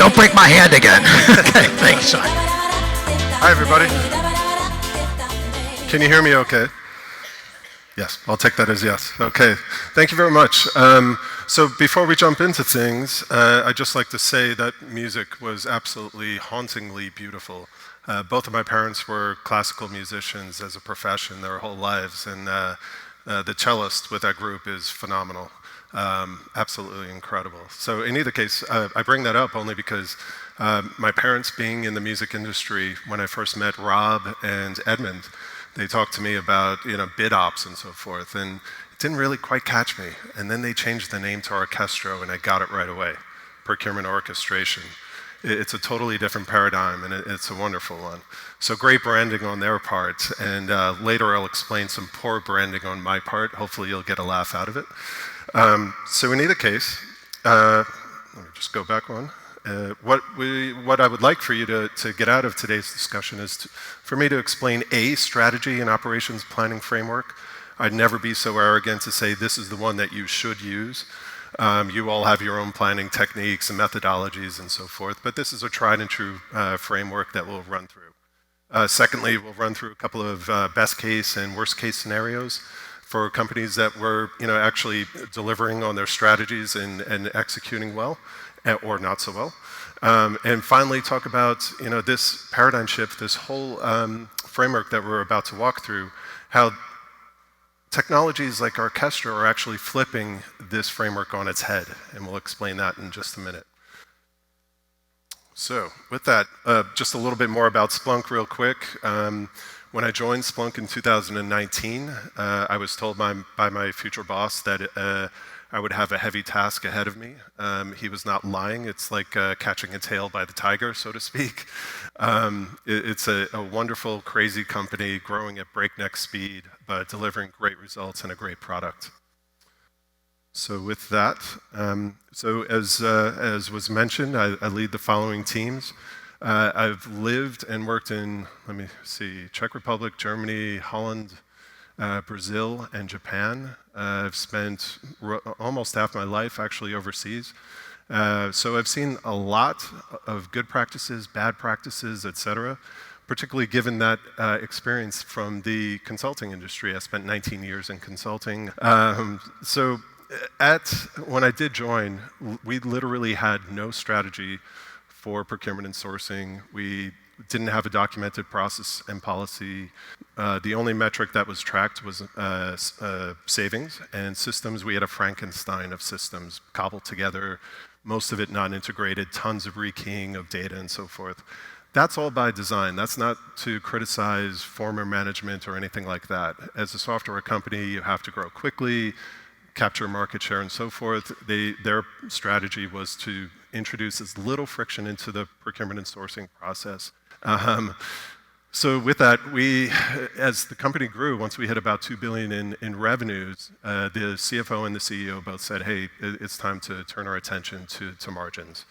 don't break my hand again. Okay, thanks, Sean. Hi, everybody. Can you hear me okay? Yes, I'll take that as yes. Okay, thank you very much. So before we jump into things, I'd just like to say that music was absolutely hauntingly beautiful. Both of my parents were classical musicians as a profession their whole lives, and the cellist with that group is phenomenal. Absolutely incredible. So in either case, I bring that up only because my parents being in the music industry, when I first met Rob and Edmund, they talked to me about bid ops and so forth, and it didn't really quite catch me. And then they changed the name to Arkestro, and I got it right away. Procurement Orchestration. It's a totally different paradigm, and it's a wonderful one. So great branding on their part, and later I'll explain some poor branding on my part. Hopefully you'll get a laugh out of it. So in either case, let me just go back one. What I would like for you to get out of today's discussion is for me to explain a strategy and operations planning framework. I'd never be so arrogant to say this is the one that you should use. You all have your own planning techniques and methodologies and so forth, but this is a tried and true framework that we'll run through. Secondly, we'll run through a couple of best case and worst case scenarios for companies that were actually delivering on their strategies and executing well, or not so well. And finally, talk about this paradigm shift, this whole framework that we're about to walk through, how technologies like Arkestro are actually flipping this framework on its head, and we'll explain that in just a minute. So with that, just a little bit more about Splunk real quick. When I joined Splunk in 2019, I was told by my future boss that I would have a heavy task ahead of me. He was not lying. It's like catching a tail by the tiger, so to speak. It's a wonderful, crazy company growing at breakneck speed, but delivering great results and a great product. So with that, so as was mentioned, I lead the following teams. I've lived and worked in, let me see, Czech Republic, Germany, Holland, Brazil, and Japan. I've spent almost half my life actually overseas. So I've seen a lot of good practices, bad practices, etc., particularly given that experience from the consulting industry. I spent 19 years in consulting. So when I did join, we literally had no strategy for procurement and sourcing. We didn't have a documented process and policy. The only metric that was tracked was savings, and systems. We had a Frankenstein of systems cobbled together, most of it not integrated, tons of rekeying of data and so forth. That's all by design. That's not to criticize former management or anything like that. As a software company, you have to grow quickly, capture market share and so forth. Their strategy was to introduce as little friction into the procurement and sourcing process. So with that, as the company grew, once we hit about $2 billion in revenues, the CFO and the CEO both said, hey, it's time to turn our attention to margins.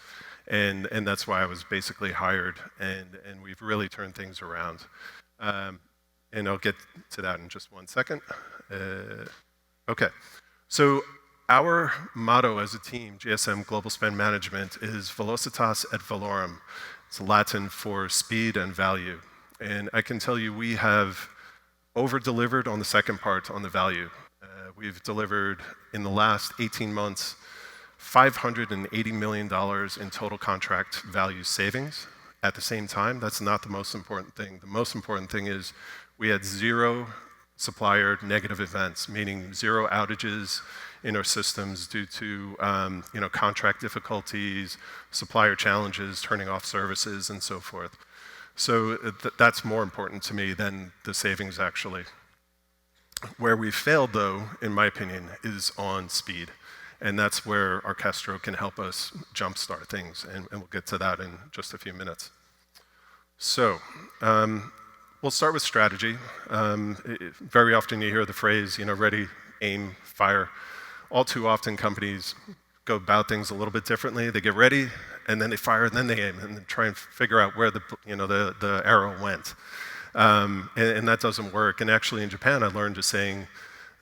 And that's why I was basically hired, and we've really turned things around. And I'll get to that in just one second. Okay. So our motto as a team, GSM Global Spend Management, is Velocitas et Valorem. It's Latin for speed and value. And I can tell you we have over-delivered on the second part, on the value. We've delivered, in the last 18 months, $580 million in total contract value savings. At the same time, that's not the most important thing. The most important thing is we had 0 supplier negative events, meaning 0 outages in our systems due to contract difficulties, supplier challenges, turning off services, and so forth. So that's more important to me than the savings, actually. Where we failed, though, in my opinion, is on speed. And that's where Arkestro can help us jumpstart things, and we'll get to that in just a few minutes. So, we'll start with strategy. Very often you hear the phrase, ready, aim, fire. All too often companies go about things a little bit differently. They get ready, and then they fire, and then they aim, and then try and figure out where the arrow went. And that doesn't work. And actually in Japan, I learned a saying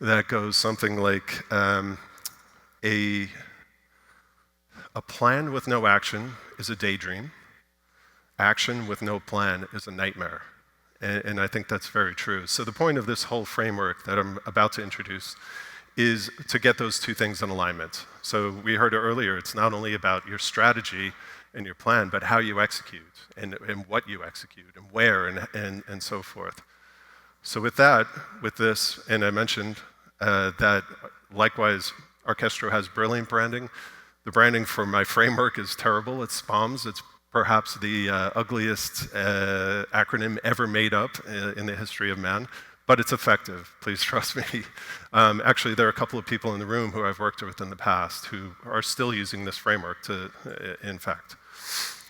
that goes something like, A plan with no action is a daydream. Action with no plan is a nightmare. And I think that's very true. So the point of this whole framework that I'm about to introduce is to get those two things in alignment. So we heard earlier, it's not only about your strategy and your plan, but how you execute and what you execute and where and so forth. So with that, with this, and I mentioned that likewise, Arkestro has brilliant branding. The branding for my framework is terrible. It's SPOMS. It's perhaps the ugliest acronym ever made up in the history of man, but it's effective. Please trust me. Actually, there are a couple of people in the room who I've worked with in the past who are still using this framework in fact.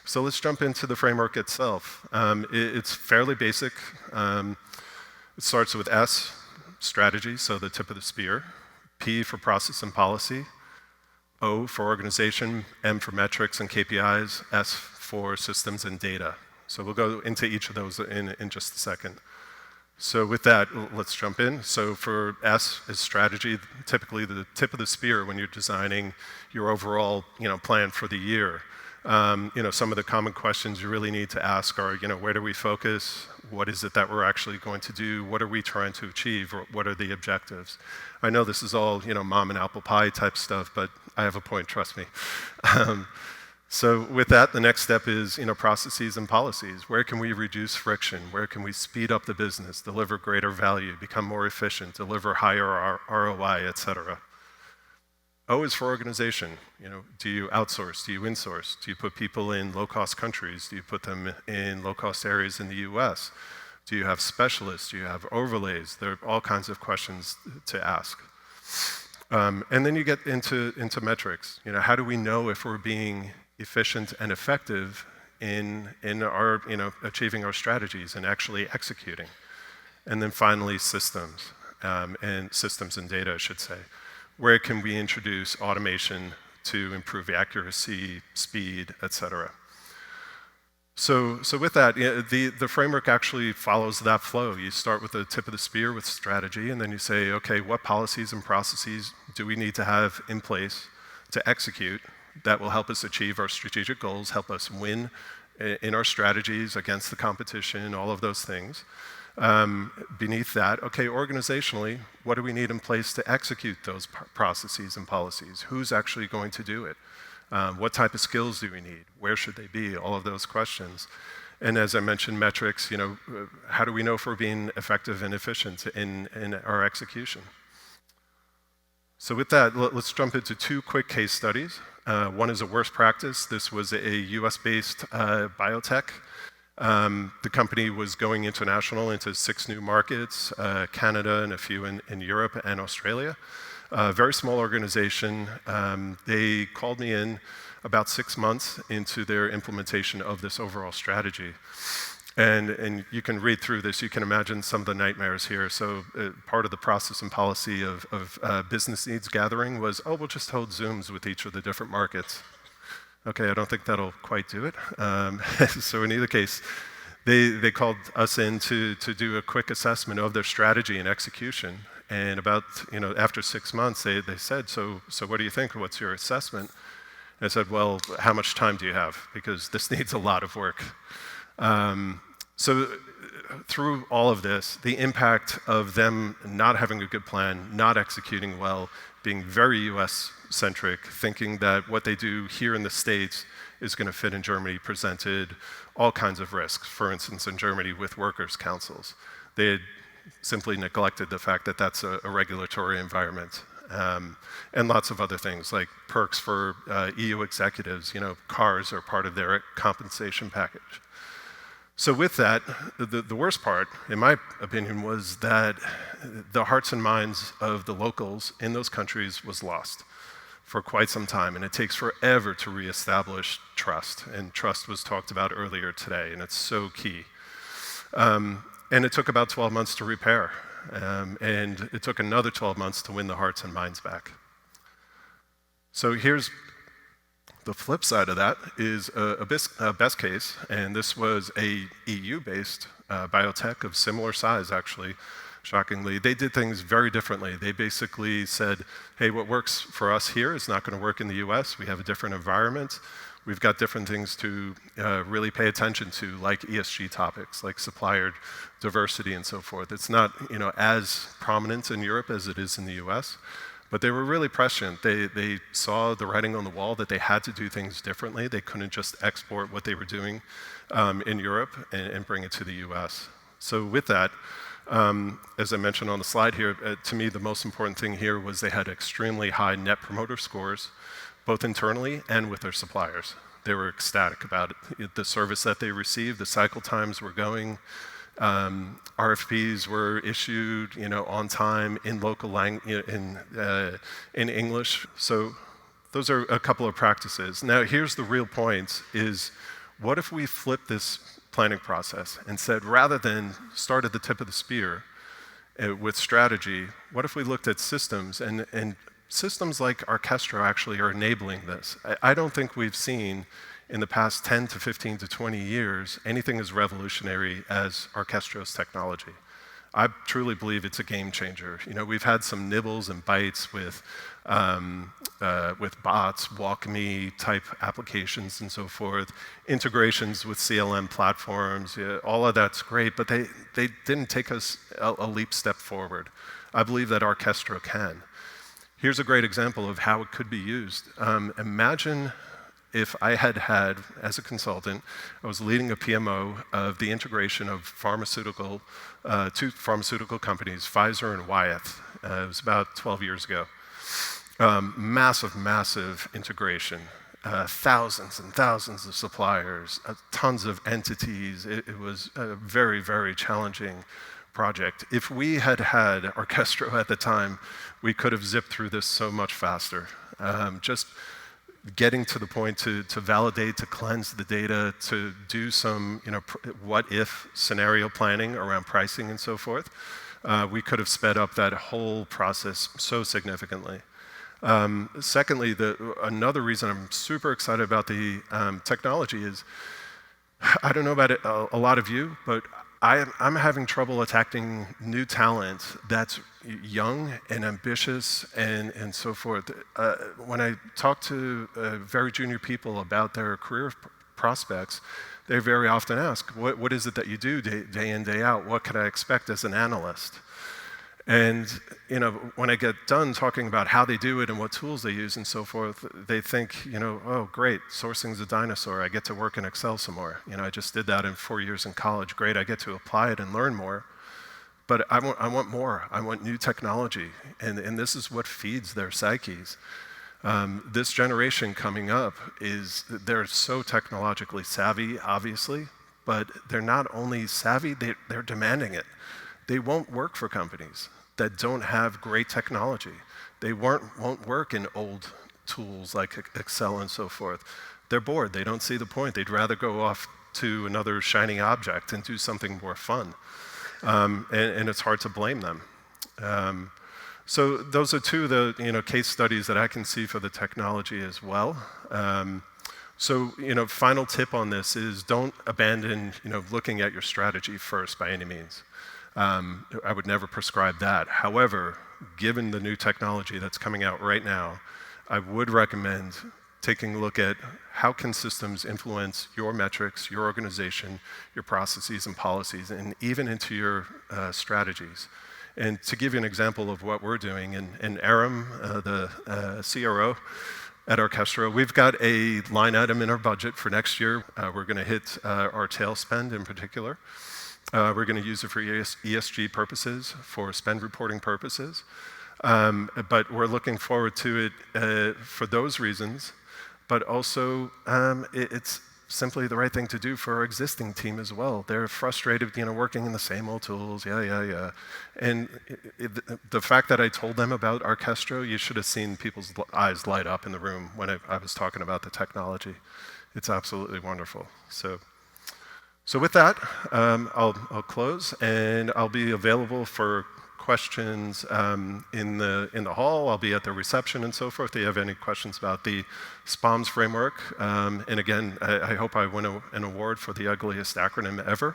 So let's jump into the framework itself. It's fairly basic. It starts with S, strategy, so the tip of the spear. P for process and policy. O for organization, M for metrics and KPIs, S for systems and data. So we'll go into each of those in just a second. So with that, let's jump in. So for S is strategy, typically the tip of the spear when you're designing your overall plan for the year. Some of the common questions you really need to ask are, where do we focus? What is it that we're actually going to do? What are we trying to achieve? Or what are the objectives? I know this is all, mom and apple pie type stuff, but I have a point, trust me. So with that, the next step is, processes and policies. Where can we reduce friction? Where can we speed up the business, deliver greater value, become more efficient, deliver higher ROI, et cetera? O is for organization. Do you outsource? Do you insource? Do you put people in low-cost countries? Do you put them in low-cost areas in the US? Do you have specialists? Do you have overlays? There are all kinds of questions to ask. And then you get into metrics. How do we know if we're being efficient and effective in our, achieving our strategies and actually executing? And then finally, systems and data, I should say. Where can we introduce automation to improve accuracy, speed, et cetera? So with that, the framework actually follows that flow. You start with the tip of the spear with strategy, and then you say, okay, what policies and processes do we need to have in place to execute that will help us achieve our strategic goals, help us win in our strategies against the competition, all of those things. Beneath that, okay, organizationally, what do we need in place to execute those processes and policies? Who's actually going to do it? What type of skills do we need? Where should they be? All of those questions. And as I mentioned, metrics, how do we know if we're being effective and efficient in our execution? So with that, let's jump into two quick case studies. One is a worst practice. This was a US-based biotech. The company was going international into 6 new markets, Canada and a few in Europe and Australia. Very small organization. They called me in about 6 months into their implementation of this overall strategy. And you can read through this, you can imagine some of the nightmares here. So part of the process and policy of business needs gathering was, we'll just hold Zooms with each of the different markets. Okay, I don't think that'll quite do it. So in either case, they called us in to do a quick assessment of their strategy and execution. And about, after 6 months, they said, so what do you think? What's your assessment? And I said, well, how much time do you have? Because this needs a lot of work. So through all of this, the impact of them not having a good plan, not executing well, being very US-centric, thinking that what they do here in the States is going to fit in Germany, presented all kinds of risks. For instance, in Germany with workers' councils, they had simply neglected the fact that that's a regulatory environment. And lots of other things like perks for EU executives, cars are part of their compensation package. So with that, the worst part, in my opinion, was that the hearts and minds of the locals in those countries was lost for quite some time, and it takes forever to reestablish trust, and trust was talked about earlier today, and it's so key. And it took about 12 months to repair, and it took another 12 months to win the hearts and minds back. So here's the flip side of that is a best case, and this was a EU-based biotech of similar size, actually, shockingly. They did things very differently. They basically said, hey, what works for us here is not going to work in the US. We have a different environment. We've got different things to really pay attention to, like ESG topics, like supplier diversity and so forth. It's not as prominent in Europe as it is in the US, but they were really prescient. They saw the writing on the wall that they had to do things differently. They couldn't just export what they were doing in Europe and bring it to the US. So with that, as I mentioned on the slide here, to me the most important thing here was they had extremely high net promoter scores, both internally and with their suppliers. They were ecstatic about it. The service that they received, the cycle times were going, RFPs were issued, on time in local language, in English. So those are a couple of practices. Now here's the real point: is what if we flip this planning process and said, rather than start at the tip of the spear with strategy, what if we looked at systems and systems like Arkestro actually are enabling this. I don't think we've seen in the past 10 to 15 to 20 years anything as revolutionary as Arkestro's technology. I truly believe it's a game changer. We've had some nibbles and bites with bots, WalkMe type applications and so forth, integrations with CLM platforms. All of that's great, but they didn't take us a leap step forward. I believe that Arkestro can. Here's a great example of how it could be used. Imagine if I had, as a consultant, I was leading a PMO of the integration of two pharmaceutical companies, Pfizer and Wyeth. It was about 12 years ago. Massive integration. Thousands and thousands of suppliers, tons of entities. It was a very, very challenging project. If we had Arkestro at the time, we could have zipped through this so much faster. Just getting to the point to validate, to cleanse the data, to do some what-if scenario planning around pricing and so forth, we could have sped up that whole process so significantly. Secondly, another reason I'm super excited about the technology is, I don't know about a lot of you, but I'm having trouble attracting new talent that's young and ambitious and so forth. When I talk to very junior people about their career prospects, they very often ask, what is it that you do day in, day out? What could I expect as an analyst? And when I get done talking about how they do it and what tools they use and so forth, they think, oh, great, sourcing's a dinosaur. I get to work in Excel some more. I just did that in 4 years in college. Great, I get to apply it and learn more. But I want more. I want new technology. And this is what feeds their psyches. This generation coming up they're so technologically savvy, obviously, but they're not only savvy, they're demanding it. They won't work for companies that don't have great technology. They won't work in old tools like Excel and so forth. They're bored. They don't see the point. They'd rather go off to another shiny object and do something more fun. And it's hard to blame them. So those are two of the case studies that I can see for the technology as well. So final tip on this is don't abandon looking at your strategy first by any means. I would never prescribe that. However, given the new technology that's coming out right now, I would recommend taking a look at how can systems influence your metrics, your organization, your processes and policies, and even into your strategies. And to give you an example of what we're doing, in Aram, the CRO at Arkestro, we've got a line item in our budget for next year. We're going to hit our tail spend in particular. We're going to use it for ESG purposes, for spend reporting purposes. But we're looking forward to it for those reasons. But also, it's simply the right thing to do for our existing team as well. They're frustrated, working in the same old tools, And the fact that I told them about Arkestro, you should have seen people's eyes light up in the room when I was talking about the technology. It's absolutely wonderful. So with that, I'll close, and I'll be available for questions in the hall. I'll be at the reception and so forth. If you have any questions about the SPOMS framework, and again, I hope I win an award for the ugliest acronym ever.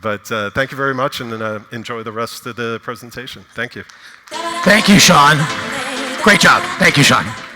But thank you very much, and enjoy the rest of the presentation. Thank you. Thank you, Sean. Great job. Thank you, Sean.